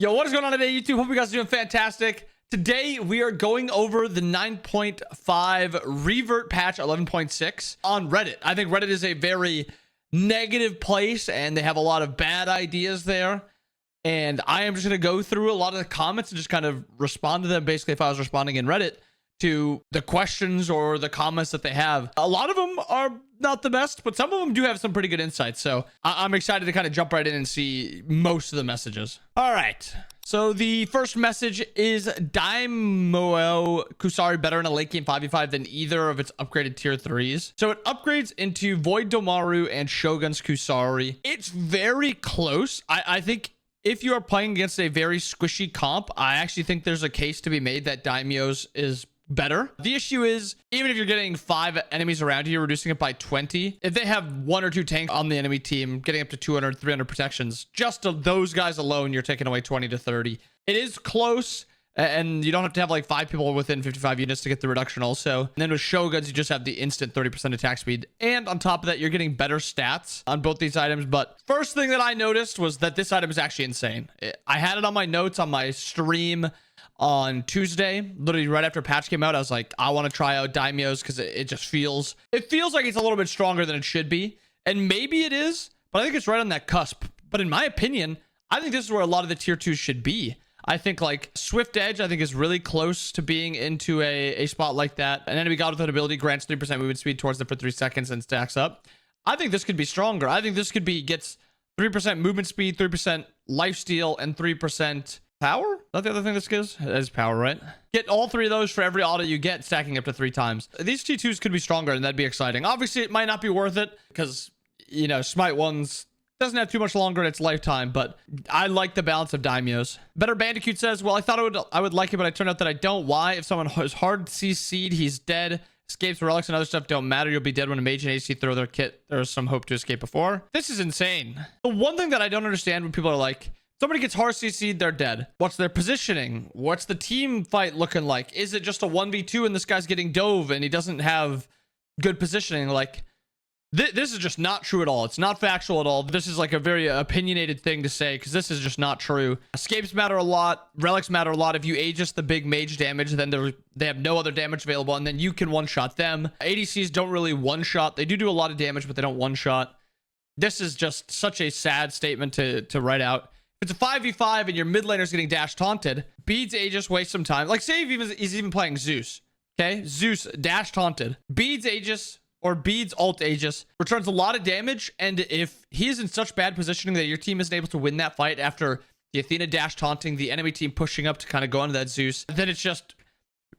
Yo, what is going on today, YouTube? Hope you guys are doing fantastic. Today, we are going over the 9.5 revert patch 11.6 on Reddit. I think Reddit is a very negative place, and they have a lot of bad ideas there. And I am just going to go through a lot of the comments and just kind of respond to them, basically, if I was responding in Reddit to the questions or the comments that they have. A lot of them are not the best, but some of them do have some pretty good insights. So I'm excited to kind of jump right in and see most of the messages. All right. So the first message is Daimoe Kusari better in a late game 5v5 than either of its upgraded tier 3s. So it upgrades into Void Domaru and Shogun's Kusari. It's very close. I think if you are playing against a very squishy comp, I actually think there's a case to be made that Daimoe's is better. The issue is, even if you're getting 5 enemies around you, you're reducing it by 20. If they have 1 or 2 tanks on the enemy team, getting up to 200, 300 protections, just to those guys alone, you're taking away 20 to 30. It is close, and you don't have to have like 5 people within 55 units to get the reduction also. And then with Shoguns, you just have the instant 30% attack speed. And on top of that, you're getting better stats on both these items. But first thing that I noticed was that this item is actually insane. I had it on my notes on my stream on Tuesday, literally right after patch came out. I was like, I want to try out Daimoe's because it just feels like it's a little bit stronger than it should be. And maybe it is, but I think it's right on that cusp. But in my opinion, I think this is where a lot of the tier 2s should be. I think like Swift Edge, I think is really close to being into a spot like that. An enemy god with an ability grants 3% movement speed towards them for 3 seconds and stacks up. I think this could be stronger. I think this could be gets 3% movement speed, 3% lifesteal, and 3% power. Is that the other thing this gives? It is power, right? Get all 3 of those for every auto you get, stacking up to 3 times. These T2s could be stronger, and that'd be exciting. Obviously, it might not be worth it because, you know, Smite 1's doesn't have too much longer in its lifetime, but I like the balance of Daimoe's. Better Bandicoot says, well, I thought I would like it, but it turned out that I don't. Why? If someone is hard CC'd, he's dead. Escapes, relics, and other stuff don't matter. You'll be dead when a mage and AC throw their kit. There's some hope to escape before. This is insane. The one thing that I don't understand when people are like, somebody gets hard CC'd, they're dead. What's their positioning? What's the team fight looking like? Is it just a 1v2 and this guy's getting dove and he doesn't have good positioning? Like, this is just not true at all. It's not factual at all. This is like a very opinionated thing to say because this is just not true. Escapes matter a lot. Relics matter a lot. If you Aegis the big mage damage, then they have no other damage available, and then you can one-shot them. ADCs don't really one-shot. They do a lot of damage, but they don't one-shot. This is just such a sad statement to write out. If it's a 5v5 and your mid laner's getting dash taunted, Beads Aegis waste some time. Like, say if he's even playing Zeus. Okay? Zeus dash taunted. Beads Aegis or Beads ult Aegis returns a lot of damage, and if he is in such bad positioning that your team isn't able to win that fight after the Athena dash taunting, the enemy team pushing up to kind of go into that Zeus, then it's just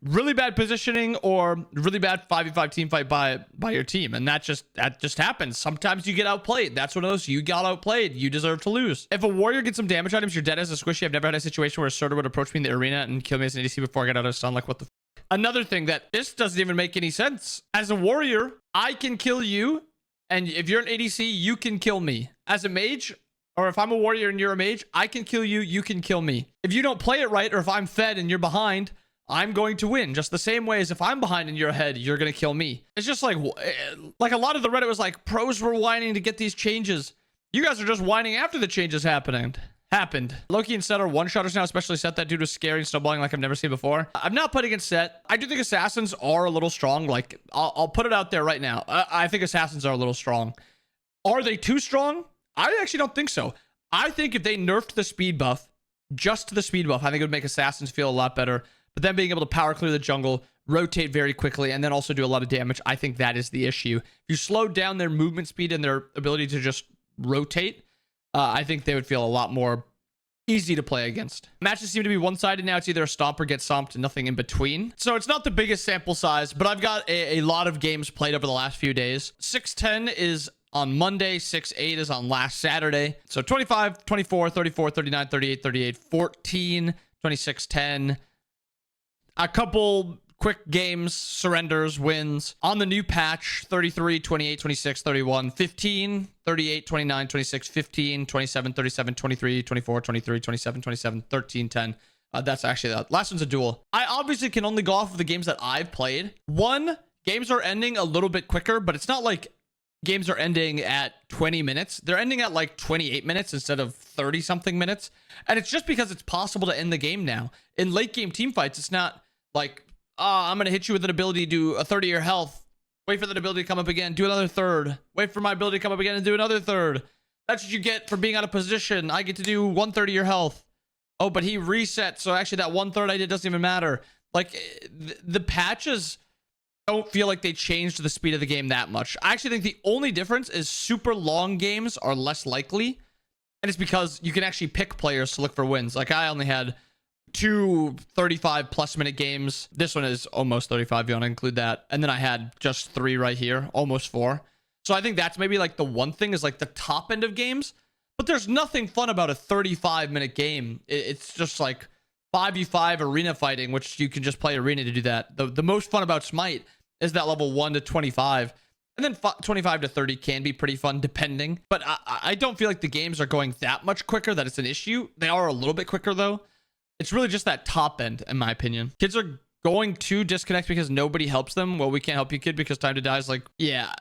really bad positioning or really bad 5v5 team fight by your team. And that just happens. Sometimes you get outplayed. That's one of those, you got outplayed, you deserve to lose. If a warrior gets some damage items, you're dead as a squishy. I've never had a situation where a Surtur would approach me in the arena and kill me as an ADC before I got out of stun. Like, what the Another thing that this doesn't even make any sense. As a warrior, I can kill you, and if you're an ADC, you can kill me. As a mage, or if I'm a warrior and you're a mage, I can kill you, you can kill me. If you don't play it right, or if I'm fed and you're behind, I'm going to win. Just the same way as if I'm behind and you're ahead, you're going to kill me. It's just like a lot of the Reddit was like, pros were whining to get these changes. You guys are just whining after the changes happened. Loki and Set are one-shotters now, especially Set. That dude was scary and snowballing like I've never seen before. I'm not putting against Set. I do think Assassins are a little strong. Like, I'll put it out there right now. I think Assassins are a little strong. Are they too strong? I actually don't think so. I think if they nerfed the speed buff, just to the speed buff, I think it would make Assassins feel a lot better. But then being able to power clear the jungle, rotate very quickly, and then also do a lot of damage, I think that is the issue. If you slow down their movement speed and their ability to just rotate, I think they would feel a lot more easy to play against. Matches seem to be one-sided now. It's either a stomp or get stomped and nothing in between. So it's not the biggest sample size, but I've got a lot of games played over the last few days. 6-10 is on Monday. 6-8 is on last Saturday. So 25, 24, 34, 39, 38, 38, 14, 26, 10. A couple quick games, surrenders, wins. On the new patch, 33, 28, 26, 31, 15, 38, 29, 26, 15, 27, 37, 23, 24, 23, 27, 27, 13, 10. That's actually that. Last one's a duel. I obviously can only go off of the games that I've played. Games are ending a little bit quicker, but it's not like games are ending at 20 minutes. They're ending at like 28 minutes instead of 30 something minutes. And it's just because it's possible to end the game now. In late game team fights, it's not like, I'm going to hit you with an ability to do a 30-year health. Wait for that ability to come up again. Do another third. Wait for my ability to come up again and do another third. That's what you get for being out of position. I get to do 130-year health. Oh, but he reset. So actually that 1/3 I did doesn't even matter. Like the patches don't feel like they changed the speed of the game that much. I actually think the only difference is super long games are less likely. And it's because you can actually pick players to look for wins. Like I only had 2 35+ minute games. This one is almost 35 if you want to include that. And then I had just 3 right here, almost 4. So I think that's maybe like the one thing is like the top end of games. But there's nothing fun about a 35-minute game. It's just like 5v5 arena fighting, which you can just play arena to do that. The most fun about Smite is that level 1 to 25. And then 25 to 30 can be pretty fun depending. But I don't feel like the games are going that much quicker that it's an issue. They are a little bit quicker though. It's really just that top end, in my opinion. Kids are going to disconnect because nobody helps them. Well, we can't help you, kid, because time to die is like, yeah.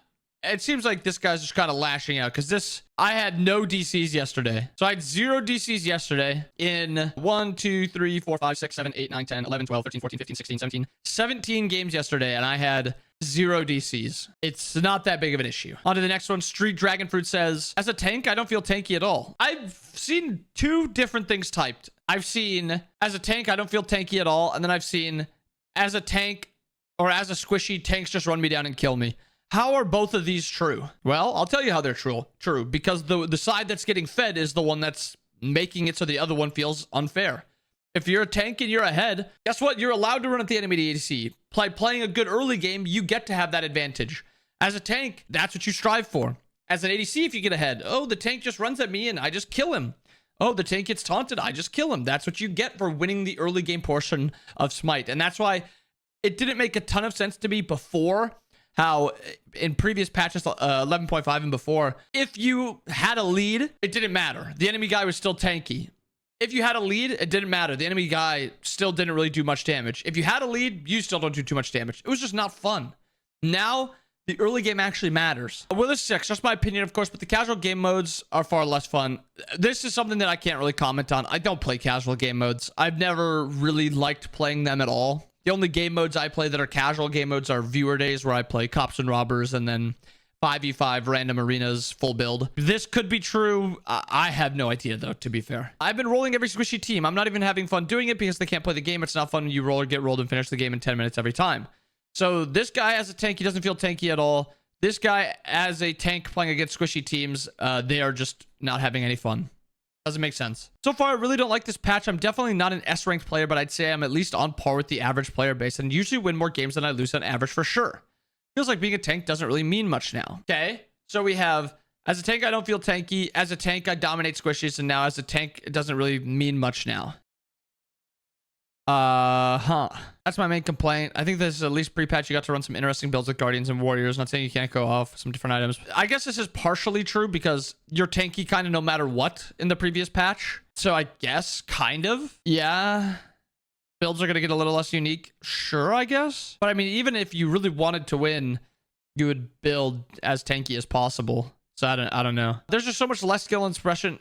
It seems like this guy's just kind of lashing out because I had no DCs yesterday. So I had 0 DCs yesterday in 1, 2, 3, 4, 5, 6, 7, 8, 9, 10, 11, 12, 13, 14, 15, 16, 17, 17 games yesterday. And I had 0 DCs. It's not that big of an issue. On to the next one. Street Dragon Fruit says, as a tank, I don't feel tanky at all. I've seen 2 different things typed. I've seen as a tank, I don't feel tanky at all. And then I've seen as a tank or as a squishy, tanks just run me down and kill me. How are both of these true? Well, I'll tell you how they're true. Because the side that's getting fed is the one that's making it so the other one feels unfair. If you're a tank and you're ahead, guess what? You're allowed to run at the enemy ADC. Playing a good early game, you get to have that advantage. As a tank, that's what you strive for. As an ADC, if you get ahead, oh, the tank just runs at me and I just kill him. Oh, the tank gets taunted, I just kill him. That's what you get for winning the early game portion of Smite. And that's why it didn't make a ton of sense to me before. How in previous patches 11.5 and before, if you had a lead, it didn't matter. The enemy guy was still tanky. If you had a lead, it didn't matter. The enemy guy still didn't really do much damage. If you had a lead, you still don't do too much damage. It was just not fun. Now, the early game actually matters. Well, this is just my opinion, of course, but the casual game modes are far less fun. This is something that I can't really comment on. I don't play casual game modes. I've never really liked playing them at all. The only game modes I play that are casual game modes are viewer days, where I play cops and robbers, and then 5v5 random arenas full build. This could be true. I have no idea though, to be fair. I've been rolling every squishy team. I'm not even having fun doing it because they can't play the game. It's not fun when you roll or get rolled and finish the game in 10 minutes every time. So this guy as a tank, he doesn't feel tanky at all. This guy as a tank playing against squishy teams, they are just not having any fun. Doesn't make sense. So far, I really don't like this patch. I'm definitely not an S-ranked player, but I'd say I'm at least on par with the average player base and usually win more games than I lose on average for sure. Feels like being a tank doesn't really mean much now. Okay, so we have, as a tank, I don't feel tanky. As a tank, I dominate squishies, and now as a tank, it doesn't really mean much now. That's my main complaint. I think this is at least pre-patch. You got to run some interesting builds with Guardians and Warriors. Not saying you can't go off some different items. I guess this is partially true because you're tanky kind of no matter what in the previous patch. So I guess kind of. Yeah. Builds are going to get a little less unique. Sure, I guess. But I mean, even if you really wanted to win, you would build as tanky as possible. So I don't know. There's just so much less skill and expression.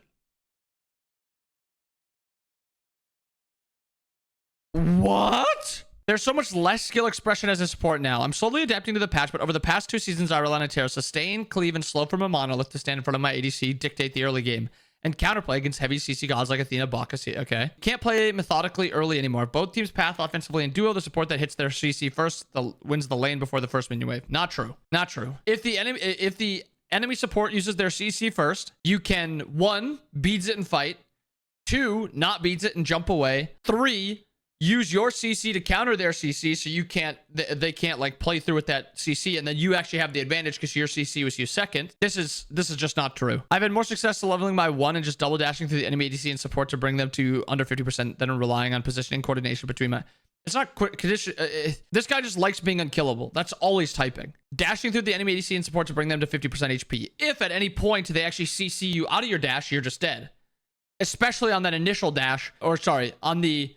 What? There's so much less skill expression as a support now. I'm slowly adapting to the patch, but over the past 2 seasons, I rely on Terra sustain, cleave, and slow from a monolith to stand in front of my ADC, dictate the early game, and counterplay against heavy CC gods like Athena, Bacchus. Okay. Can't play methodically early anymore. Both teams path offensively and duo. The support that hits their CC first wins the lane before the first minion wave. Not true. Not true. If the enemy support uses their CC first, you can 1, beads it and fight. 2, not beads it and jump away. 3, use your CC to counter their CC so they can't like play through with that CC, and then you actually have the advantage because your CC was used second. This is just not true. I've had more success leveling my 1 and just double dashing through the enemy ADC and support to bring them to under 50% than relying on positioning coordination between my... It's not condition. This guy just likes being unkillable. That's all he's typing. Dashing through the enemy ADC and support to bring them to 50% HP. If at any point they actually CC you out of your dash, you're just dead. Especially on that initial dash, or sorry, on the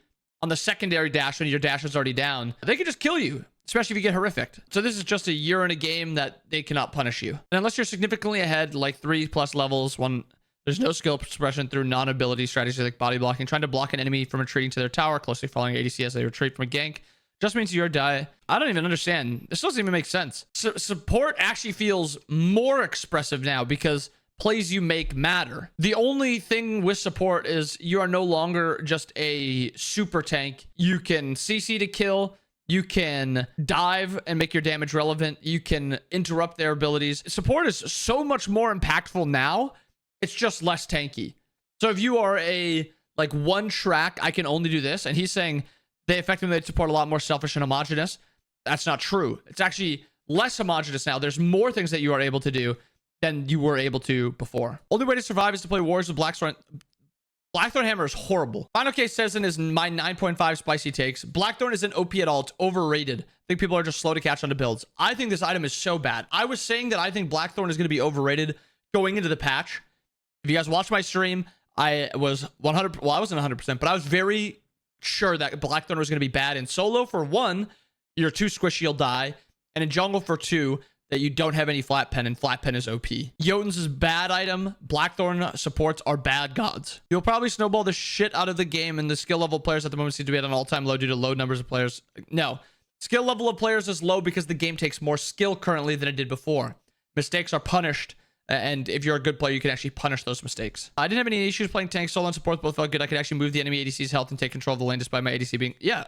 secondary dash when your dash is already down. They can just kill you. especially if you get horrific. So this is just a year in a game that they cannot punish you. And unless you're significantly ahead, like 3+ levels, there's no skill suppression through non-ability strategies like body blocking. Trying to block an enemy from retreating to their tower, closely following ADC as they retreat from a gank, just means you're die. I don't even understand. This doesn't even make sense. Support actually feels more expressive now because plays you make matter. The only thing with support is you are no longer just a super tank. You can CC to kill. You can dive and make your damage relevant. You can interrupt their abilities. Support is so much more impactful now. It's just less tanky. So if you are a like one track, I can only do this. And he's saying they effectively made support a lot more selfish and homogenous. That's not true. It's actually less homogenous now. There's more things that you are able to do than you were able to before. Only way to survive is to play wars with Blackthorn. Blackthorn Hammer is horrible. Final Case says in his my 9.5 spicy takes, Blackthorn isn't OP at all. It's overrated. I think people are just slow to catch on to builds. I think this item is so bad. I was saying that I think Blackthorn is going to be overrated going into the patch. If you guys watched my stream, I was 100. Well, I wasn't 100%, but I was very sure that Blackthorn was going to be bad in solo. For one, you're too squishy, you'll die. And in jungle for two, that you don't have any flat pen, and flat pen is OP. Jotun's is bad item. Blackthorn supports are bad gods. You'll probably snowball the shit out of the game, and the skill level of players at the moment seem to be at an all-time low due to low numbers of players. No. Skill level of players is low because the game takes more skill currently than it did before. Mistakes are punished. And if you're a good player, you can actually punish those mistakes. I didn't have any issues playing tank, solo, and support. Both felt good. I could actually move the enemy ADC's health and take control of the lane despite my ADC being... Yeah.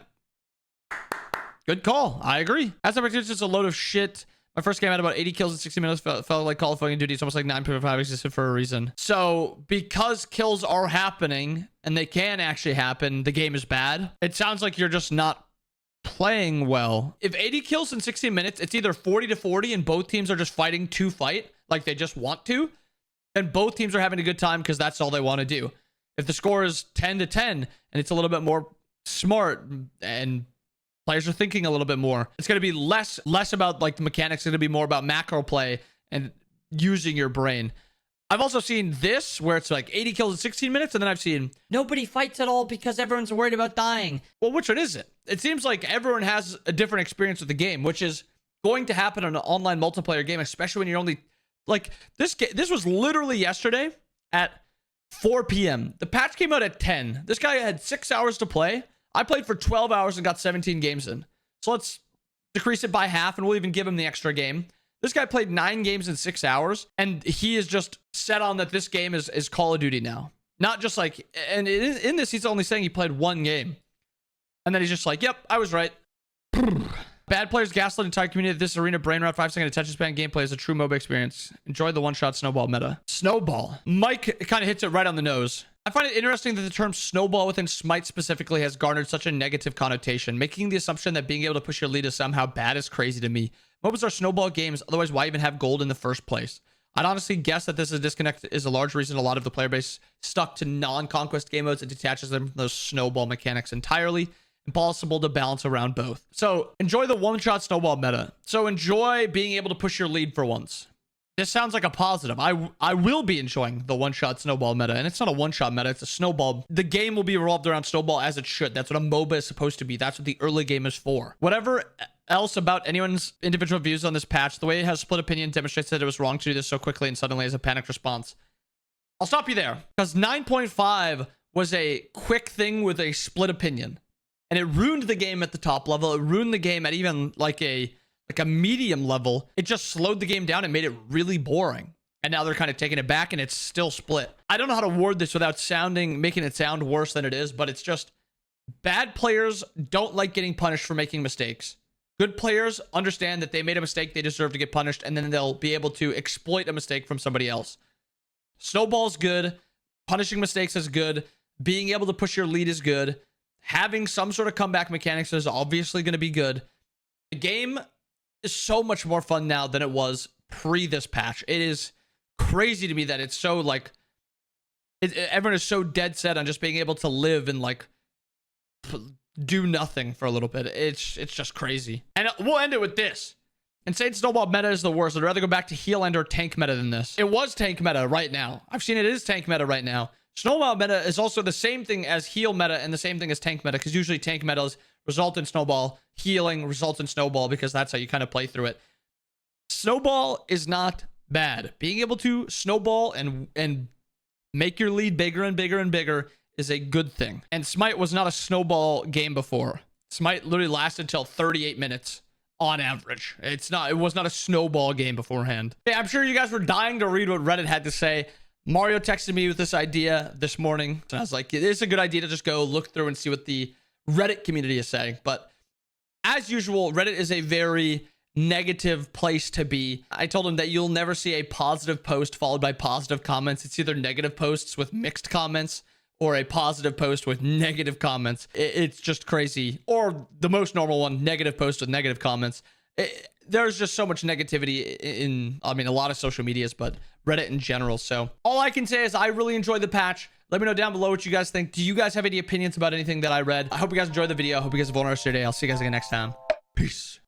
Good call. I agree. As I'm just a load of shit. My first game had about 80 kills in 60 minutes. Felt like Call of Duty. It's almost like 9.5 existed for a reason. So because kills are happening, and they can actually happen, the game is bad. It sounds like you're just not playing well. If 80 kills in 60 minutes, it's either 40-40 and both teams are just fighting to fight, like they just want to, then both teams are having a good time because that's all they want to do. If the score is 10-10 and it's a little bit more smart and players are thinking a little bit more, it's going to be less about like the mechanics. It's going to be more about macro play and using your brain. I've also seen this where it's like 80 kills in 16 minutes, and then I've seen nobody fights at all because everyone's worried about dying. Well, which one is it? It seems like everyone has a different experience with the game, which is going to happen on an online multiplayer game, especially when you're only like this was literally yesterday at 4 p.m. The patch came out at 10. This guy had 6 hours to play. I played for 12 hours and got 17 games in. So let's decrease it by half, and we'll even give him the extra game. This guy played 9 games in 6 hours, and he is just set on that this game is Call of Duty now. Not just like, and in this, he's only saying he played 1 game. And then he's just like, yep, I was right. Bad players gaslit entire community. This arena brain rot 5-second attention span gameplay is a true MOBA experience. Enjoy the one-shot snowball meta. Snowball. Mike kind of hits it right on the nose. I find it interesting that the term snowball within Smite specifically has garnered such a negative connotation. Making the assumption that being able to push your lead is somehow bad is crazy to me. MOBAs are snowball games, otherwise why even have gold in the first place? I'd honestly guess that this disconnect is a large reason a lot of the player base stuck to non-conquest game modes and detaches them from those snowball mechanics entirely. Impossible to balance around both. So enjoy the one-shot snowball meta. So enjoy being able to push your lead for once. This sounds like a positive. I will be enjoying the one-shot snowball meta. And it's not a one-shot meta, it's a snowball. The game will be revolved around snowball as it should. That's what a MOBA is supposed to be. That's what the early game is for. Whatever else about anyone's individual views on this patch, the way it has split opinion demonstrates that it was wrong to do this so quickly and suddenly as a panicked response. I'll stop you there. Because 9.5 was a quick thing with a split opinion. And it ruined the game at the top level. It ruined the game at even like a medium level. It just slowed the game down and made it really boring. And now they're kind of taking it back and it's still split. I don't know how to word this without making it sound worse than it is, but it's just bad players don't like getting punished for making mistakes. Good players understand that they made a mistake, they deserve to get punished, and then they'll be able to exploit a mistake from somebody else. Snowball's good. Punishing mistakes is good. Being able to push your lead is good. Having some sort of comeback mechanics is obviously going to be good. The game is so much more fun now than it was pre this patch. It is crazy to me that it's so like everyone is so dead set on just being able to live and like do nothing for a little bit. It's just crazy. And we'll end it with this. Insane snowball meta is the worst. I'd rather go back to heal and or tank meta than this. It was tank meta right now. I've seen it is tank meta right now. Snowball meta is also the same thing as heal meta and the same thing as tank meta, because usually tank meta is result in snowball, healing, results in snowball, because that's how you kind of play through it. Snowball is not bad. Being able to snowball and make your lead bigger and bigger and bigger is a good thing. And Smite was not a snowball game before. Smite literally lasted until 38 minutes on average. It was not a snowball game beforehand. Yeah, I'm sure you guys were dying to read what Reddit had to say. Mario texted me with this idea this morning, and I was like, it is a good idea to just go look through and see what the Reddit community is saying. But as usual, Reddit is a very negative place to be. I told him that you'll never see a positive post followed by positive comments. It's either negative posts with mixed comments or a positive post with negative comments. It's just crazy. Or the most normal one, negative post with negative comments. There's just so much negativity in, I mean, a lot of social medias, but Reddit in general. So all I can say is I really enjoyed the patch. Let me know down below what you guys think. Do you guys have any opinions about anything that I read? I hope you guys enjoyed the video. I hope you guys have a wonderful rest of your day. I'll see you guys again next time. Peace.